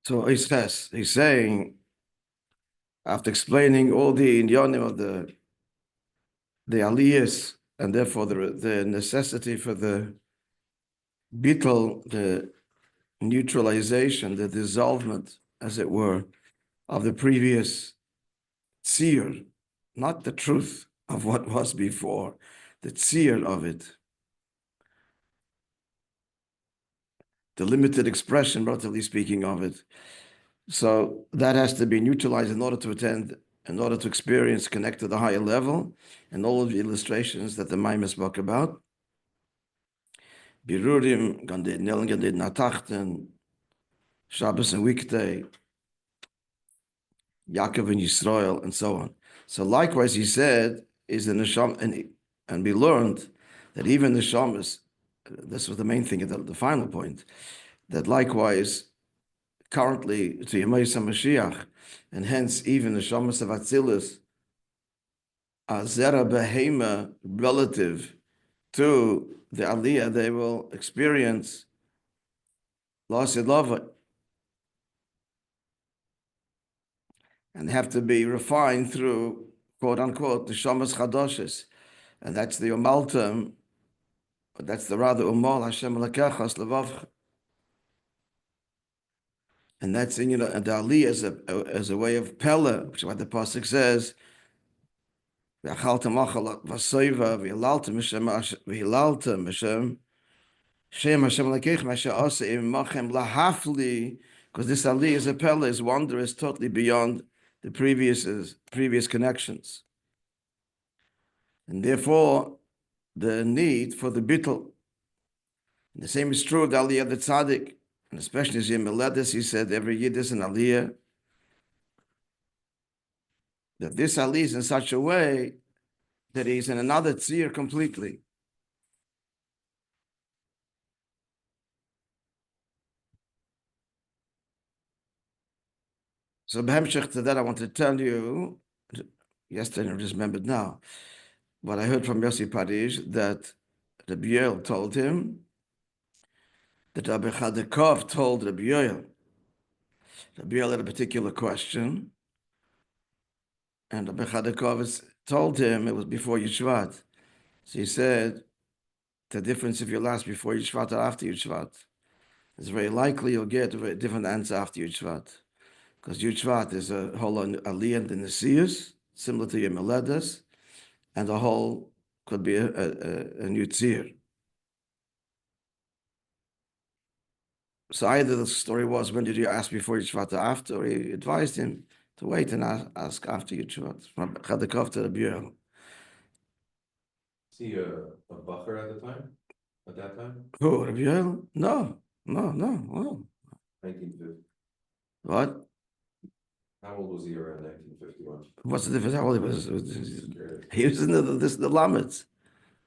So he's saying, after explaining all the inyanim of the aliyahs, and therefore the necessity for the bittul, the neutralization, the dissolvement, as it were, of the previous tzir, not the truth of what was before, the tzir of it, the limited expression, relatively speaking, of it. So that has to be neutralized in order to attend, in order to experience, connect to the higher level, and all of the illustrations that the Maimon spoke about. Birurim, Gandid Nil, Gandid Natachten, Shabbos and weekday, Yaakov and Yisrael, and so on. So likewise, he said, is the neshama, and we learned that even the neshamas, this was the main thing, the final point, that likewise, currently to Yemei Mashiach, and hence even the neshamas of Atzilus are zera behema relative to the Aliyah, they will experience Lasid Lava, and have to be refined through, quote unquote, the Shamas Chadoshes. And that's the Umaltam, that's the rather Umal Hashem Lakechas Levavcha. And that's in, the Aliyah as a way of Pella, which is what the Pasuk says, V'achaltem achal v'soiva v'hilaltem Hashem Shem Hashem Lakech Masha Asa Im Machem Lahafli, because this Aliyah is a Pella, is wondrous, totally beyond the previous connections. And therefore, the need for the bittul. The same is true of the Aliyah of the Tzaddik, and especially as Yom Meledus, he said every year there's an Aliyah. That this Aliyah is in such a way that he's in another tzir completely. So b'hemshech to that, I want to tell you, yesterday I just remembered now, what I heard from Yossi Parish, that Rabbi Yoel told him, that Rabbi Chadakov told Rabbi Yoel. Rabbi Yoel had a particular question, and Rabbi Chadakov told him, it was before Yishvat. So he said, the difference if you'll ask before Yishvat or after Yishvat. It's very likely you'll get a very different answer after Yishvat. Because Yishvat is a whole aliyah in the Nesiyus, similar to Yom Meledes, and the whole could be a new tzir. So either the story was, when did you ask before Yishvat or after, or he advised him to wait and ask after Yishvat. From Chadakov to Rabbi Yoel. Is he a bacher at that time? Who, Rabbi Yoel? No. 1950. What? How old was he around 1951? What's the difference? How old he was? He was in the Lametz.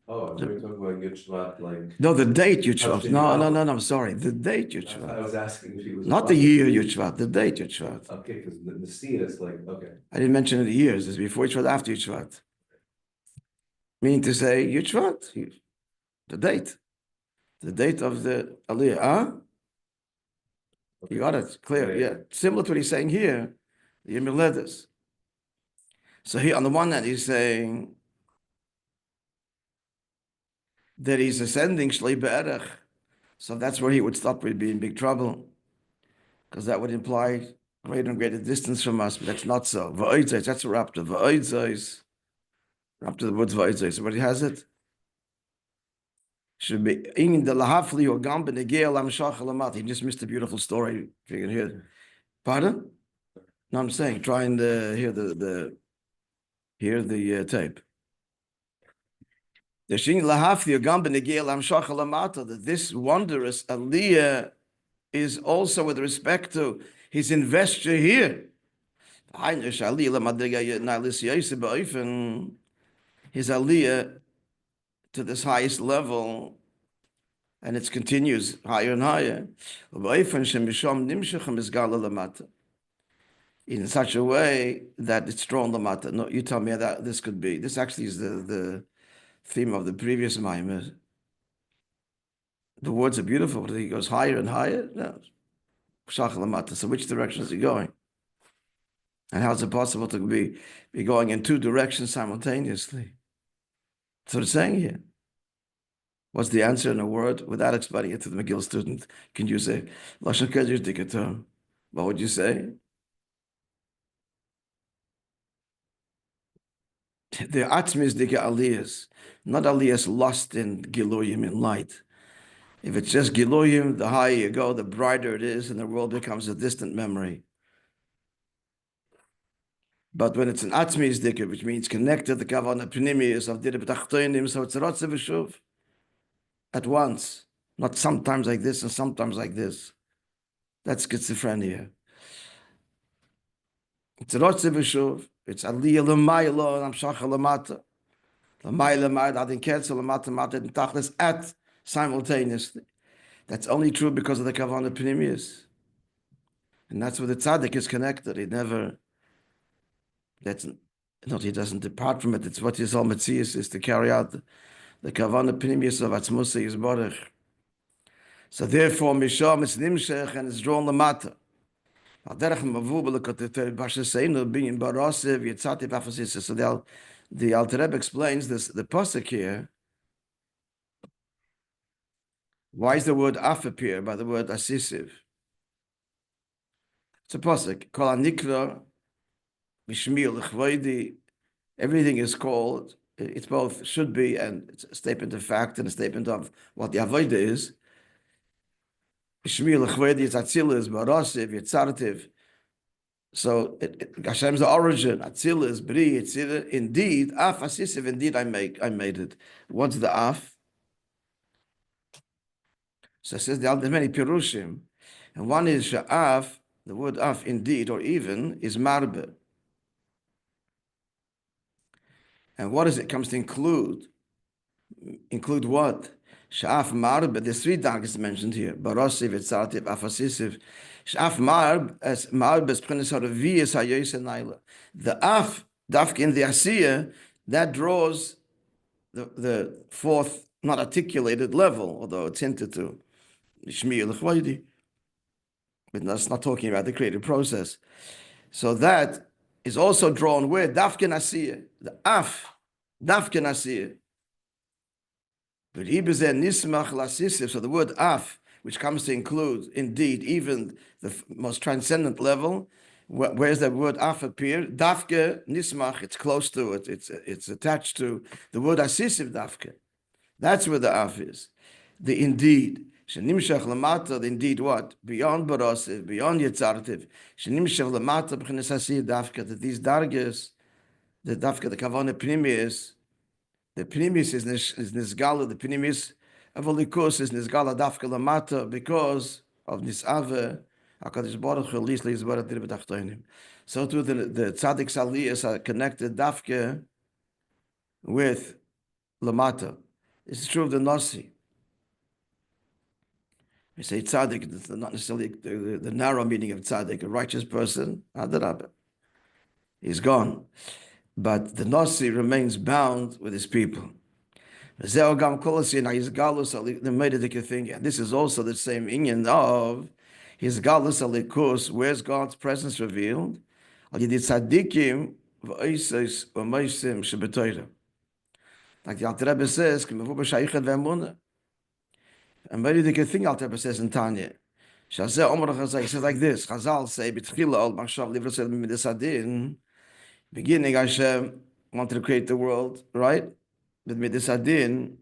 Oh, I'm talking about Yud like... No, the date Yud Shvat. No, I'm sorry. The date Yud Shvat. I was asking if he was... Not the year Yud Shvat, the date Yud Shvat. Okay, because the sea is like, okay. I didn't mention the years. It's before Yud Shvat, after Yud Shvat. Meaning to say Yud Shvat, the date. The date of the Aliyah. Huh? Okay. You got it. Clear. Yeah. Similar to what he's saying here, the Yom Meledes. So here, on the one hand, he's saying that he's ascending Shlei Be'erech. So that's where he would stop, would be in big trouble. Because that would imply greater and greater distance from us, but that's not so. V'oitzais, that's what we're up to. V'oitzais. We're up to the words v'oitzais. Somebody has it? Should be in the lahafli or gam b'negei lam shach alamat. He just missed a beautiful story. If you can hear it. Pardon? No, I'm saying, try and hear the tape. The shin lahafli or gam b'negei lam shach alamat. That this wondrous aliyah is also with respect to his investure here. His aliyah to this highest level, and it continues higher and higher. In such a way that it's drawn lamata. No, you tell me that this could be. This actually is the theme of the previous Maimon. The words are beautiful, but he goes higher and higher. No. So which direction is he going? And how is it possible to be going in two directions simultaneously? That's what it's saying here. What's the answer in a word without explaining it to the McGill student? Can you say, Lashon Kodesh Dika term? What would you say? The Atzmis Dika Aliyas, not Aliyas lost in Giloyim, in light. If it's just Giloyim, the higher you go, the brighter it is, and the world becomes a distant memory. But when it's an Atzmis Dika, which means connected, the Kavanah Pnimius of Dira B'tachtoinim, so it's a Rotzev V'shuv at once, not sometimes like this and sometimes like this. That's schizophrenia. It's a Rotzev V'shuv, it's Aliyah L'mayla, and Amshacha L'mata. L'mayla L'mayla, Adin Ketzel, L'mata Mata, and Tachlis at simultaneously. That's only true because of the Kavanah Pnimius. And that's where the tzaddik is connected. He never, he doesn't depart from it. It's what his whole Metzius is to carry out the Kavanah Pnimius of Atzmusa Yisborech. So therefore, Misham is Nimshech and it's drawn Lamata. So the Alter Rebbe explains this, the pasuk here. Why is the word af appear by the word asisiv? It's a pasuk. Kol hanikra b'shmi l'chvoidi. Everything is called. It's both should be and it's a statement of fact and a statement of what the avodah is. B'shmi l'chvoidi is atzilus, barasiv, yitzartiv. So Hashem's the origin. Atzilus, bri, yitzir. Indeed, af asisiv. Indeed, I made it. What's the af? So it says there's many pirushim, and one is sha'af. The word af, indeed, or even, is marbe. And what does it comes to include? Include what? Sha'af marbe. There's three dargis mentioned here. Barosiv, Yitzartiv, Afasisiv. Sha'af marbe, as marbe is printed out of viyas hayoyis and naila. The af, dafk in the asiya, that draws the fourth, not articulated level, although it's hinted to. Shmi l'chvaydi. But that's not talking about the creative process. So that is also drawn where dafken asiyah, the af, dafken asiyah. But he bezen nismach lasisiv. So the word af, which comes to include indeed even the most transcendent level, where's that word af appear? Dafke nismach. It's close to it. It's attached to the word asisiv dafke. That's where the af is. The indeed. Shenimshach lamata, indeed what? Beyond barasiv, beyond yitzartiv. Shenimshach lamata b'chinas hasiyah dafka, that these dargas, the dafka, the kavanah pnimius, the pnimius is nisgala, the pnimius of alikus is nisgala dafka lamata because of nisave, HaKadosh Baruch Hu lis le'yizbarach dir b'tachtoinim. So too the tzaddik saliyas are connected dafka with lamata. It's true of the nasi. We say tzaddik, it's not necessarily the narrow meaning of tzaddik, a righteous person, adarabah. He's gone. But the nasi remains bound with his people. This is also the same inyan of his galus alikus, where's God's presence revealed? Like the Alter Rebbe says, and very the good thing Alter Rebbe says in Tanya. He says like this. Chazal say, beginning Hashem wanted to create the world, right? With Midas Adin.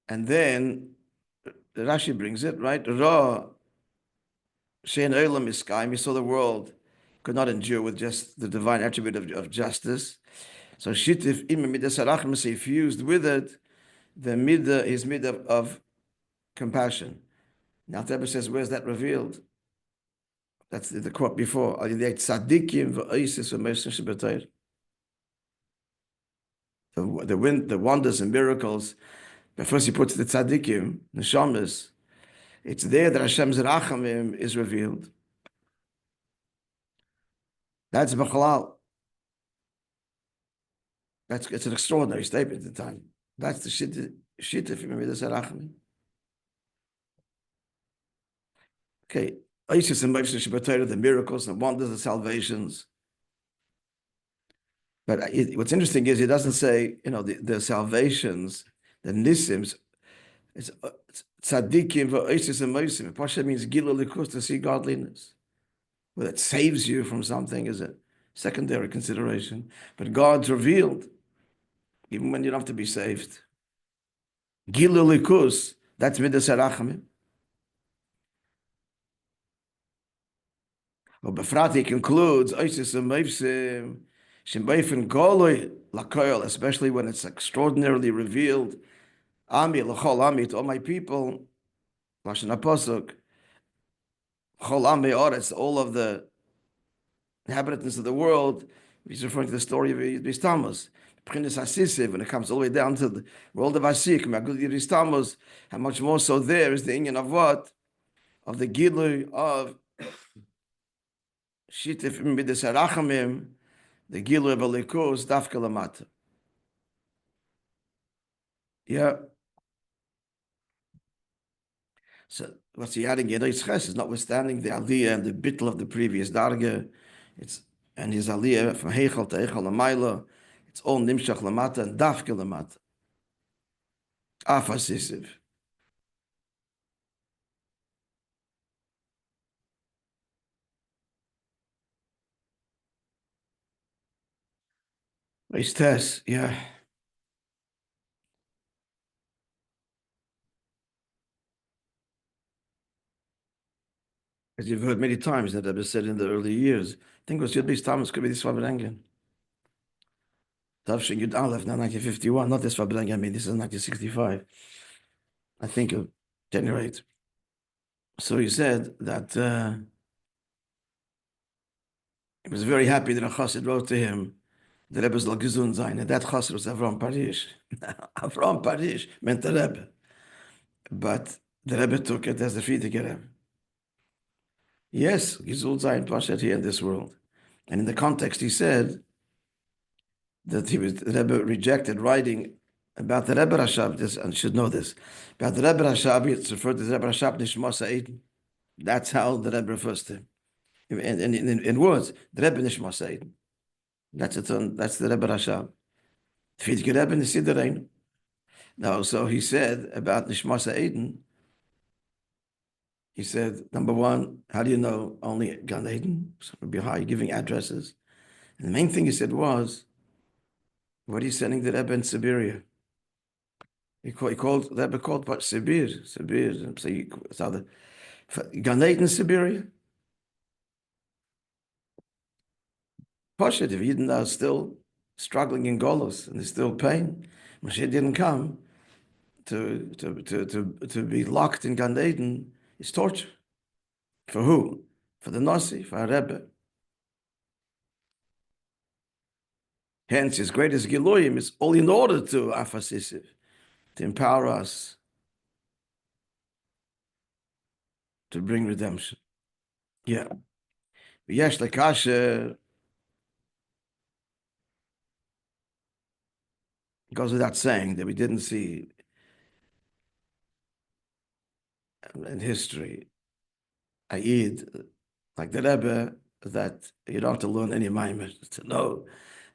And then Rashi brings it, right? Ra Shein Olam Iskayim. He saw the world could not endure with just the divine attribute of justice. So Shitif Im Midas Arachim, he fused with it the midah, his midah of compassion. Now the Rebbe says, where's that revealed? That's the quote before. The wonders and miracles. But first he puts the tzaddikim, the shamas. It's there that Hashem's rachamim is revealed. That's b'chalal. It's an extraordinary statement at the time. That's the shittif in Midas HaRachamim. Okay, Isis and Moishe Shabbatayra, the miracles and wonders and salvations. But what's interesting is he doesn't say, the salvations, the nisims, it's tzaddikim v'oisis and moisim. Pasha means gila likus, to see godliness. Well, that saves you from something is a secondary consideration. But God's revealed, even when you don't have to be saved. Gila likus, that's midas harachamim. Well, Befrati concludes, oisis and moisim, shembeifin goloi lakoil, especially when it's extraordinarily revealed. Ami l'chol ami, to all my people, Lashon HaPasuk, chol ami oretz, all of the inhabitants of the world. He's referring to the story of Tmuz. B'chinas hasisiv, when it comes all the way down to the world of Asik, Magud Tmuz, how much more so there is the inyan of what? Of the Gilu of Shitif Midas Harachamim, the Gilu of Alikus, Dafka Lamata. Yeah. So what's he adding? Ches is notwithstanding the aliyah and the bittul of the previous darga, and his aliyah from Heichal to Heichal Lamayla, it's all nimshach lamata and dafke lamata. Afar sisiv. It's test, yeah. As you've heard many times that I've said in the early years, I think it was Yud Thomas could be this Faberengen. Tavshin Yud Aleph, now 1951, not this Faberengen, I mean, this is 1965. I think of January 8th. So he said that he was very happy that a chassid wrote to him, the Rebbe's la gesund sein, and that chassid was Avram Parish. Avram Parish meant the Rebbe. But the Rebbe took it as the Friediger Rebbe. Yes, gesund sein, Pashat here in this world. And in the context, he said that the Rebbe rejected writing about the Rebbe Rashab, this, and should know this. About the Rebbe Rashab, it's referred to the Rebbe Rashab Nishmas Eiden. That's how the Rebbe refers to him. In words, the Rebbe Nishmas Eiden. That's the Rebbe Rashab. Friediger Rebbe Nisidarein. Now, so he said about Nishmas Eiden, he said, number one, how do you know only Gan Eden? So Rabbi High giving addresses. And the main thing he said was, what are you sending the Rebbe in Siberia? The Rebbe called what? Sibir. So the Gan Eden, Siberia? Poshet, if Eden are still struggling in Golos and there's still pain, Moshe didn't come to be locked in Gan Eden. It's torture. For who? For the Nasi, for our Rebbe. Hence, his greatest Giloyim is all in order to Afasisiv, to empower us to bring redemption. Yeah. Yesh lekasha goes without saying that we didn't see in history a Yid like the Rebbe that you don't have to learn any Maimon to know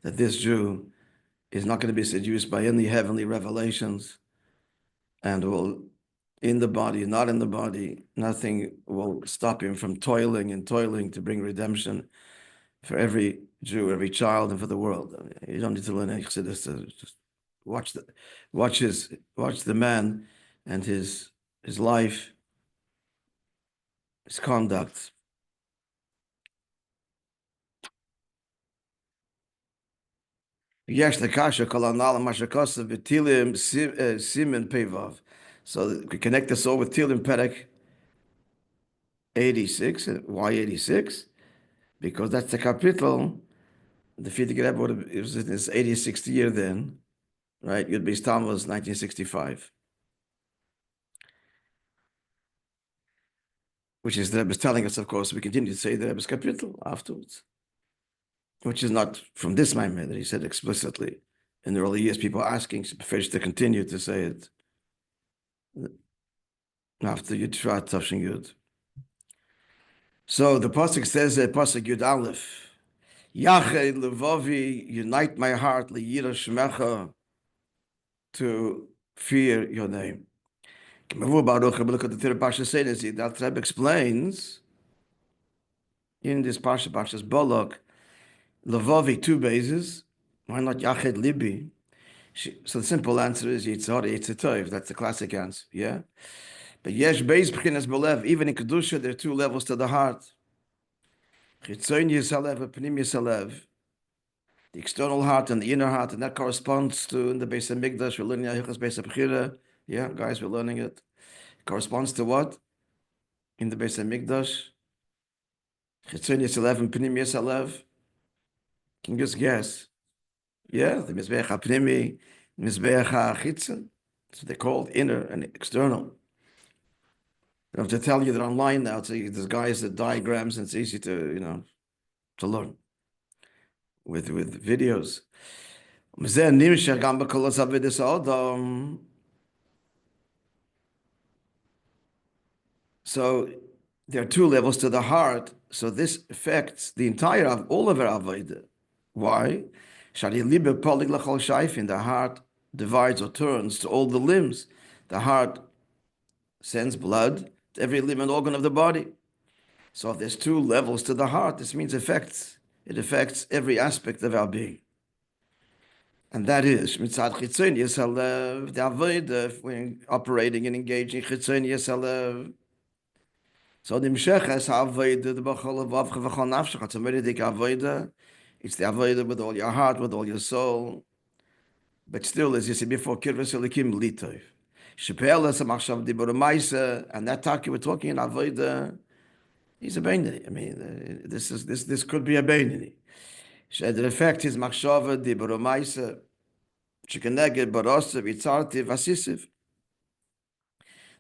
that this Jew is not going to be seduced by any heavenly revelations and will, in the body, not in the body, nothing will stop him from toiling and toiling to bring redemption for every Jew, every child, and for the world. I mean, you don't need to learn any chassidus to just watch the man and his life, his conduct. Yesh lekasha kol anal mashakosav v'tilim simen pevav. So we connect this all with Tilim Perek 86. Why 86? Because that's the capital. The Friediger Rebbe was in his 86th year then, right? Yud Beis Tmuz 1965. Which is the Rebbe's telling us, of course, we continue to say the Rebbe's capital afterwards. Which is not from this Maimon that he said explicitly. In the early years, people asking, he prefers to continue to say it after Yud Shvat Tavshin Yud. So the pasuk says, pasuk Yud Aleph, Yached Levavi, unite my heart, liyira shmecha, to fear your name. Look at the third parsha says that Rebbe explains in this parsha, Parshas Balak, Levavi, two bases. Why not Yached Libi? So the simple answer is Yitzhar, Yitzhar. That's the classic answer, yeah? But Yesh Beis B'chinas Belev, even in Kedusha, there are two levels to the heart. Chitzon Yisalev, Pnim Yisalev, the external heart and the inner heart, and that corresponds to in the Beis HaMikdash, we're learning Ahichas Beis HaBechira. Yeah, guys, we're learning it. It corresponds to what? In the Beis HaMikdash, Chitzon Yisalev and Pnim Yisalev. Can you just guess? Yeah, the Mizbeach HaPnimi, Mizbeach HaChitzon. So they're called inner and external. I have to tell you that online now, there's guys that diagrams, and it's easy to, to learn with videos. So there are two levels to the heart. So this affects the entire of all of our avodah. Why? The heart divides or turns to all the limbs. The heart sends blood to every limb and organ of the body. So if there's two levels to the heart, this means it affects every aspect of our being. And that is mitzad chitzonius halev, the avodah, if we're operating and engaging chitzonius halev. So the mshechas avodah, the b'chol v'avcha v'chol nafshach, it's a meridik avodah. It's the avodah with all your heart, with all your soul. But still, as you said before, kirvas elikim litov. Shepel es machshav dibur ma'isa, and that talk you were talking in avodah. He's a beinoni. I mean, this could be a beinoni. The effect is machshava dibur ma'isa.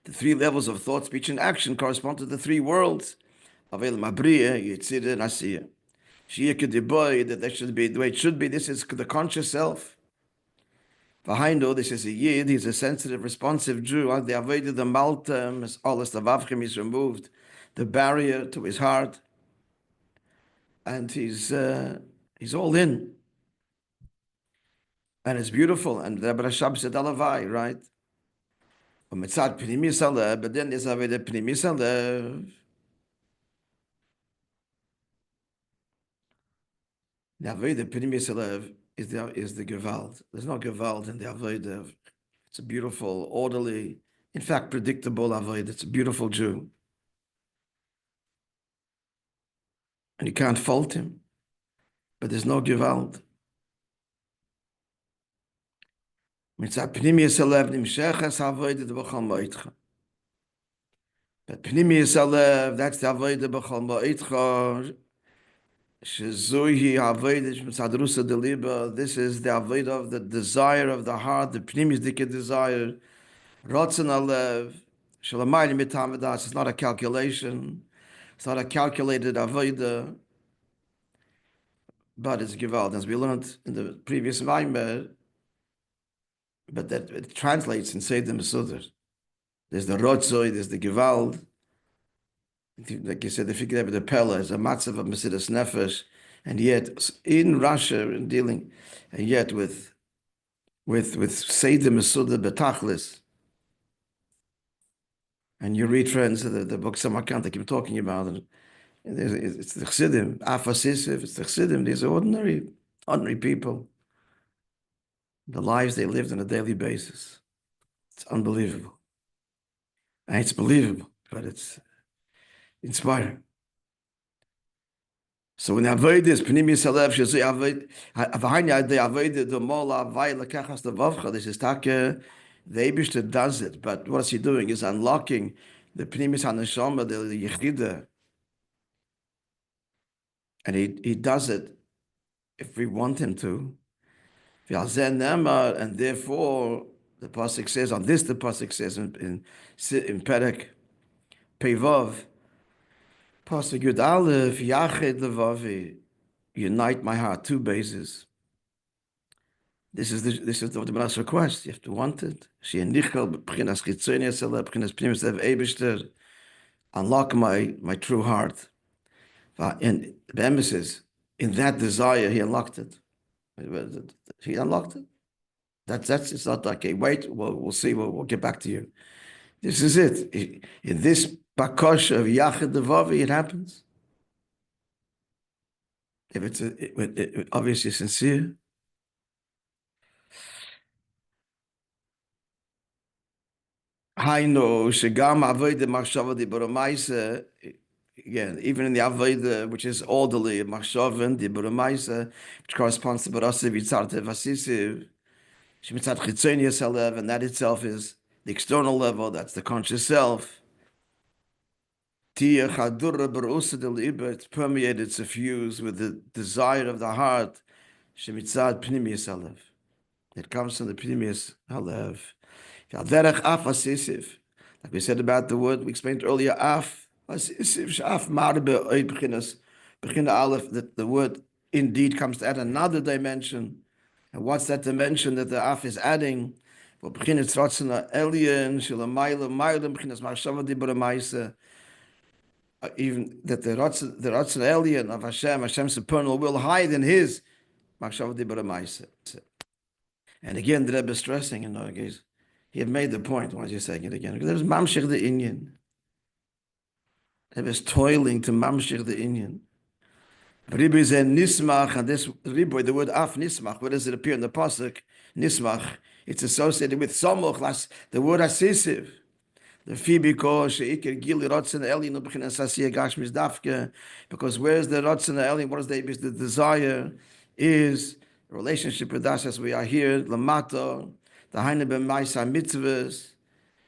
The three levels of thought, speech, and action correspond to the three worlds of El Mabriya, Yitzira, and Asiya. That there should be the way it should be. This is the conscious self. Behind all this is a Yid. He's a sensitive, responsive Jew. The Avodah, the Maltam, all the Avavchim is removed, the barrier to his heart, and he's all in. And it's beautiful. And the Rashab said, Alavai, right? But then there's Avodah Pnimi Salev. The Avodah Pnimi Salev is the Gewalt. There's no Gewalt in the Avodah. It's a beautiful, orderly, in fact, predictable Avodah. It's a beautiful Jew. And you can't fault him. But there's no Gewalt. But Pnimi Salev, that's the Avodah B'chol Ma'itcha. Shezuhi Avodah Mitzadrusa Deliba. This is the Avodah of the desire of the heart, the Pnimi Dike desire. Ratzon Alev. Shalamayli Mitamadas. It's not a calculation. It's not a calculated Avodah. But it's Gewalt, as we learned in the previous Maimer. But that it translates in Seder Mesudar. There's the Rotzoi, there's the Gewalt. Like you said, the figure of the Pella is a matzav of Mesidas Nefesh, and yet in Russia, in dealing, and yet with Seder Mesudar Betachlis. And you read, friends, the book Samarkand I keep talking about, and it's the Chassidim, Afar Sisif, it's the Chassidim. These are ordinary people. The lives they lived on a daily basis. It's unbelievable. And it's believable, but it's inspiring. So when avoid this, Pnimi Salev, Shazui avoid, Avahanya, the avoid the Mola, Vaila Kachas, the Vavcha, this is Taka, the Eibishter does it, but what's he doing is unlocking the Pnimis HaNeshama, the Yechida. And he does it if we want him to. And therefore, the pasuk says on this. The pasuk says in Perek Pevav, pasuk Yud Aleph, Yached Levavi, unite my heart. Two bases. This is the Gemara's request. You have to want it. Unlock my true heart. And the emphasis in that desire, he unlocked it. He unlocked it. That's it's not like, okay, wait, we'll see, we'll get back to you. This is it. In this bakosha of Yachid Devavi, it happens. If it's obviously sincere. Haino shegam avodah machshava dibur ma'aseh. Again, even in the avodah, which is orderly, machshavan dibur ma'aseh, which corresponds to barasiv yitzar tevasisiv, shemitzat chitzonius halev, and that itself is the external level. That's the conscious self. Tia chadura barusa del iber. It's permeated, suffused with the desire of the heart. Shemitzat pnimius halev. It comes from the pnimius halev. Like we said about the word, we explained earlier, af, that the word indeed comes to add another dimension. And what's that dimension that the af is adding? Even that the Ratzon alien of Hashem's supernal will hide in his Machshava Dibur Maisa. And again, the Rebbe is stressing, he had made the point. Why is he saying it again? Because there's mamshich the inyan. He was toiling to mamshich the inyan. Rabbi is a nismach, and this riboy, the word af nismach, where does it appear in the pasuk? Nismach. It's associated with samoch, the word asisiv. The fibiko sheikir gili rotzen eli no b'chinas asiyah gashmis dafke. Because where's the rotzen eli? What is the desire? Is a relationship with us as we are here. Lamato. The Haine ben Maisa mitzvahs,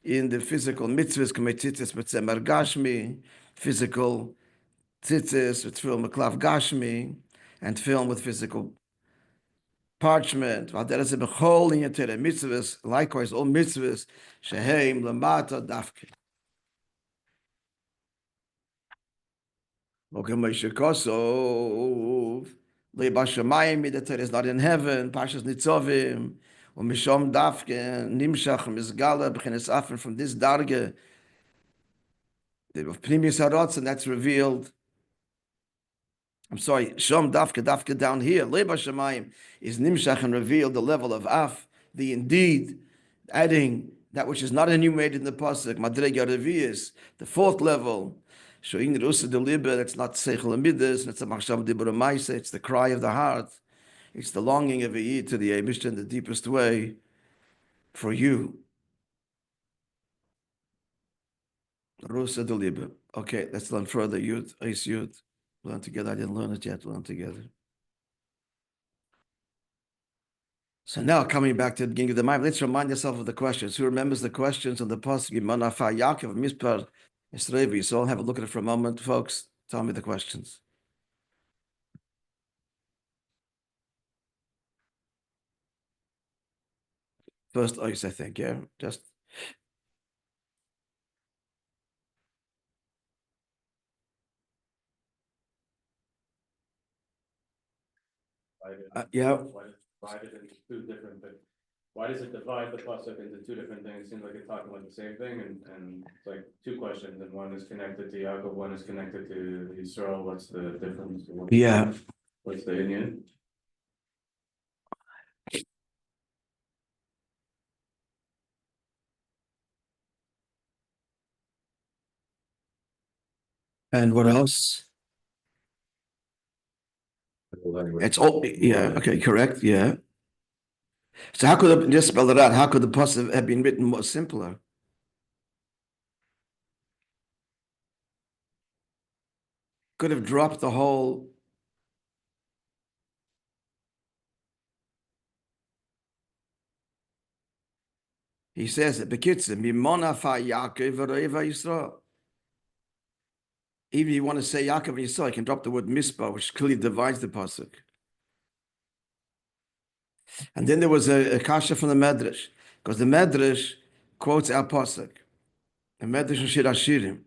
in the physical mitzvahs, committitis mitzemer gashmi, physical tzitzis, with film maklav gashmi, and film with physical parchment. Likewise, all mitzvahs, sheheim lamata dafke. Okay, Moishe Kosov, Leibashamayim, the Torah is not in heaven, Pashas Nitzovim. Mishom dafke nimshach mizgala b'chinas Afar, from this darge of Pnimis Harotz, and that's revealed. I'm sorry, Shom dafke down here. Leba Shemayim is nimshach and revealed the level of Af, the indeed, adding that which is not enumerated in the pasuk. Madrega Revius, the fourth level. Showing the Rusa de Libe, that's not Seichel Amidas, it's a Machshav Dibur Maisa, it's the cry of the heart. It's the longing of a Yid to the Eibush in the deepest way. For you. Rusa de Liebe. Okay, let's learn further. Yud, Eis Yud. Learn together. I didn't learn it yet. Learn together. So now coming back to the beginning of the mind, let's remind yourself of the questions. Who remembers the questions on the pasuk? Monoh, Afar, Yaakov, Mispar, Esrevi. So I'll have a look at it for a moment, folks. Tell me the questions. First, Ois, I think, yeah? Just. Yeah. Why does it divide it into two different things? Why does it divide the pasuk into two different things? It seems like it's talking about the same thing, and it's like two questions, and one is connected to Yaakov, one is connected to Yisrael. What's the difference? Yeah. What's the Indian? And what else? It's all, yeah, okay, correct, yeah. So how could just spell it out? How could the pasuk have been written more simpler? Could have dropped the whole. He says it. Bekitzer, Monoh, Afar, Yaakov, Yisrael. Even if you want to say Yaakov and Yisrael, you can drop the word Mispah, which clearly divides the pasuk. And then there was a kasha from the Medrash, because the Medrash quotes our pasuk. The Medrash Shir Hashirim.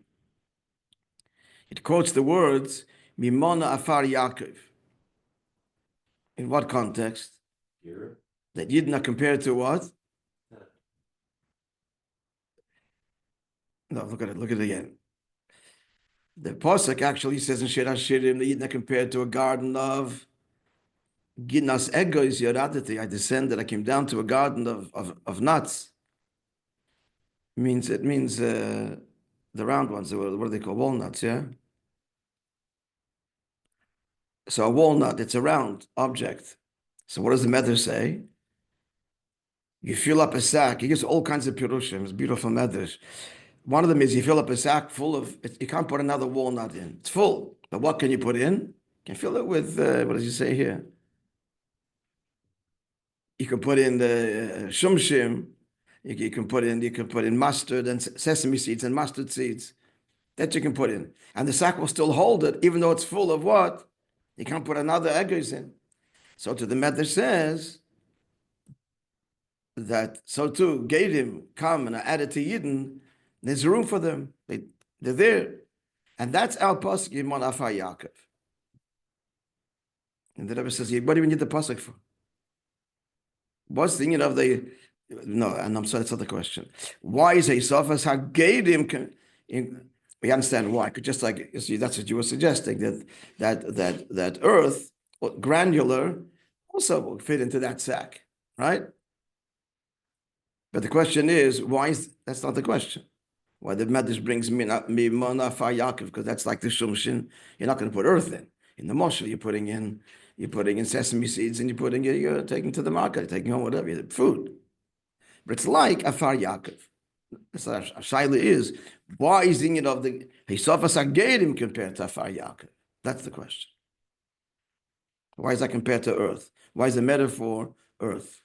It quotes the words Monoh, Afar, Yaakov. In what context? Here. That Yidna compared to what? No, look at it again. The pasuk actually says in Shir HaShirim, the Yidna compared to a garden of Ginas Egois Yoradati. I descended, I came down to a garden of nuts. It means the round ones, what do they call walnuts, yeah? So a walnut, it's a round object. So what does the Medrash say? You fill up a sack. He gives all kinds of pirushim. It's beautiful Medrash. One of them is you fill up a sack full of, you can't put another walnut in. It's full. But what can you put in? You can fill it with, what does he say here? You can put in the shumshim. You can put in mustard and sesame seeds and mustard seeds. That you can put in. And the sack will still hold it, even though it's full of what? You can't put another eggers in. So to the Medrash says that so too, Gedim come and are added to Yidden, there's room for them. They're there. And that's our pasuk in Monoh Afar Yaakov. And the Rabbi says, what do we need the pasuk for? What's the of the, no, and I'm sorry, that's not the question. Why is Esau's Hagedim? We understand why. Just like you see, that's what you were suggesting, that earth, granular, also will fit into that sack, right? But the question is, why is that's not the question? Why the Medrash brings me Monoh Afar Yaakov, because that's like the shumshin. You're not going to put earth in. In the Moshel, you're putting in sesame seeds, and you're taking to the market, you're taking home whatever, food. But it's like Afar Yaakov. So Shaila is, why is the of the Hisafas Hagedim compared to Afar Yaakov? That's the question. Why is that compared to earth? Why is the metaphor earth?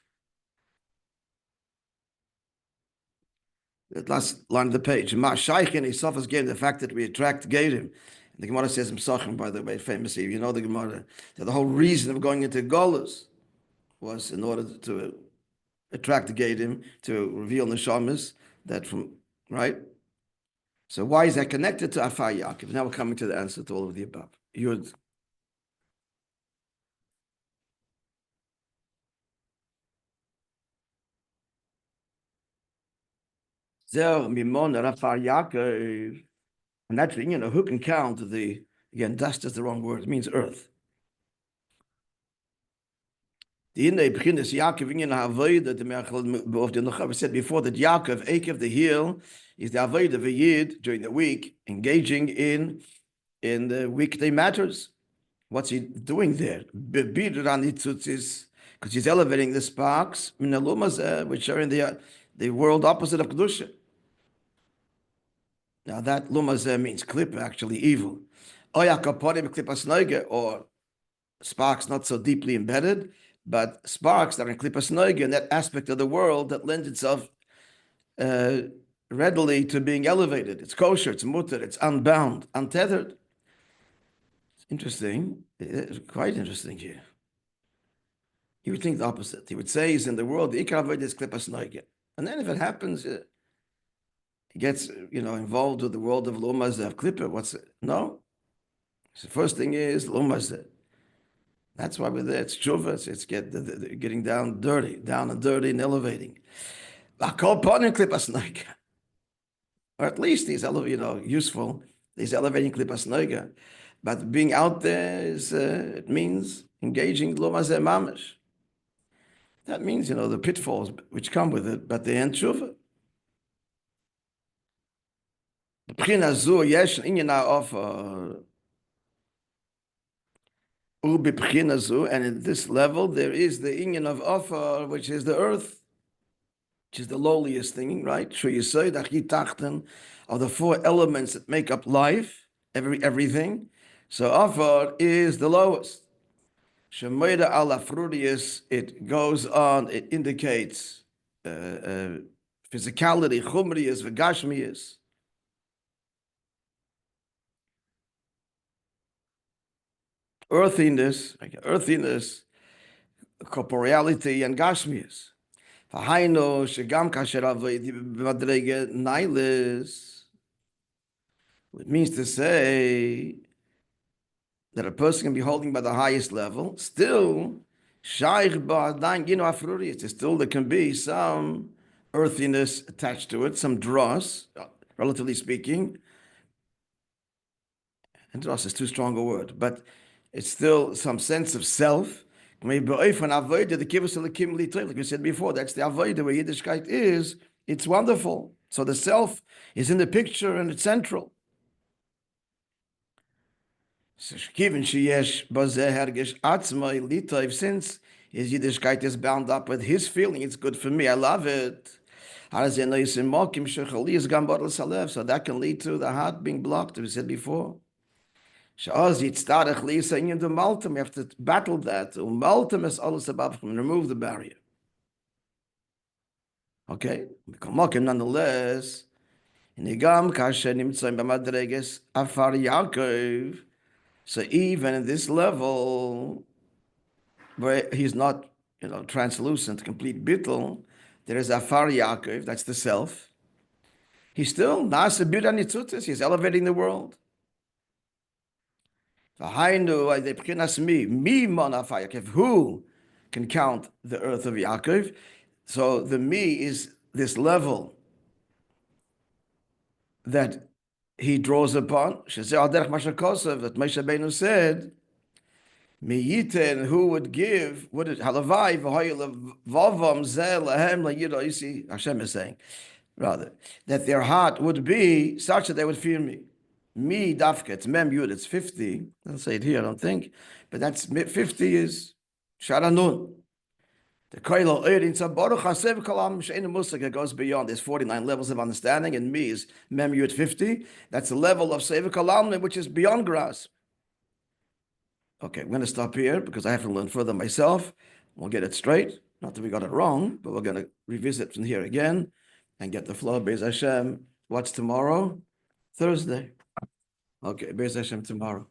The last line of the page. Ma Shaykhin Hisafas Gedim, the fact that we attract Gedim. The Gemara says in Psachim, by the way, famously, you know the Gemara, that the whole reason of going into Golus was in order to attract the Gedim, to reveal Neshamas, that from, right? So why is that connected to Afar Yaakov? Now we're coming to the answer to all of the above. Yud. Zer Mimon Afar Yaakov. And actually, who can count again, dust is the wrong word, it means earth. We said before that Yaakov, Akev, the heel, is the avodah of a yid during the week, engaging in the weekday matters. What's he doing there? Because he's elevating the sparks, which are in the world opposite of Kedusha. Now that lumazeh means clip, actually evil. Or sparks not so deeply embedded, but sparks that are in klipas noige, in that aspect of the world that lends itself readily to being elevated. It's kosher, it's mutter, it's unbound, untethered. It's interesting, quite interesting here. He would think the opposite. He would say he's in the world, the ikar avodah is klipas noige. And then if it happens, he gets involved with the world of lumazeh, of klippa, what's it? No. So the first thing is lumazeh. That's why we're there. It's tshuva. It's getting down and dirty and elevating. Or at least he's useful. He's elevating klipas noiga. But being out there is it means engaging lumazeh mamash. That means the pitfalls which come with it, but they end tshuva. The b'china zu yesh inyan of. And at this level, there is the inyan of Afar, which is the earth, which is the lowliest thing, right? So you say that h'tachten are the four elements that make up life, everything. So Afar is the lowest. Shemeida ala frudius, it goes on, it indicates physicality, chumrius, v'gashmius. Earthiness, corporeality, and gashmius. It means to say that a person can be holding by the highest level, still, still there can be some earthiness attached to it, some dross, relatively speaking. Interest is too strong a word, but it's still some sense of self. Like we said before, that's the avodah where Yiddishkeit is. It's wonderful. So the self is in the picture and it's central. Since his Yiddishkeit is bound up with his feeling, it's good for me, I love it. So that can lead to the heart being blocked, as we said before. We have to battle that. Remove the barrier. Okay? Nonetheless, Afar Yaakov, so even in this level, where he's not, translucent, complete bittul, there is Afar Yaakov, that's the self. He's still Nasa Bira Nitzutis, he's elevating the world. Who can count the earth of Yaakov? So the me is this level that he draws upon. That Moshe Rabbeinu said, Miyiten, who would give, what is Halavai, Vavam, Zel, Lahem, Layiro, you see, Hashem is saying, rather, that their heart would be such that they would fear me. Me, Dafka, it's Mem Yud, it's 50. I'll say it here, I don't think. But that's 50 is Sharanun. The Koilo Erin Baruch Hasev Kalam Shein Musaka goes beyond. There's 49 levels of understanding, and me is Mem Yud 50. That's the level of Sev Kalam, which is beyond grasp. Okay, I'm going to stop here because I have to learn further myself. We'll get it straight. Not that we got it wrong, but we're going to revisit from here again and get the flow. Be'ez Hashem. What's tomorrow? Thursday. Okay, Be'ez Hashem tomorrow.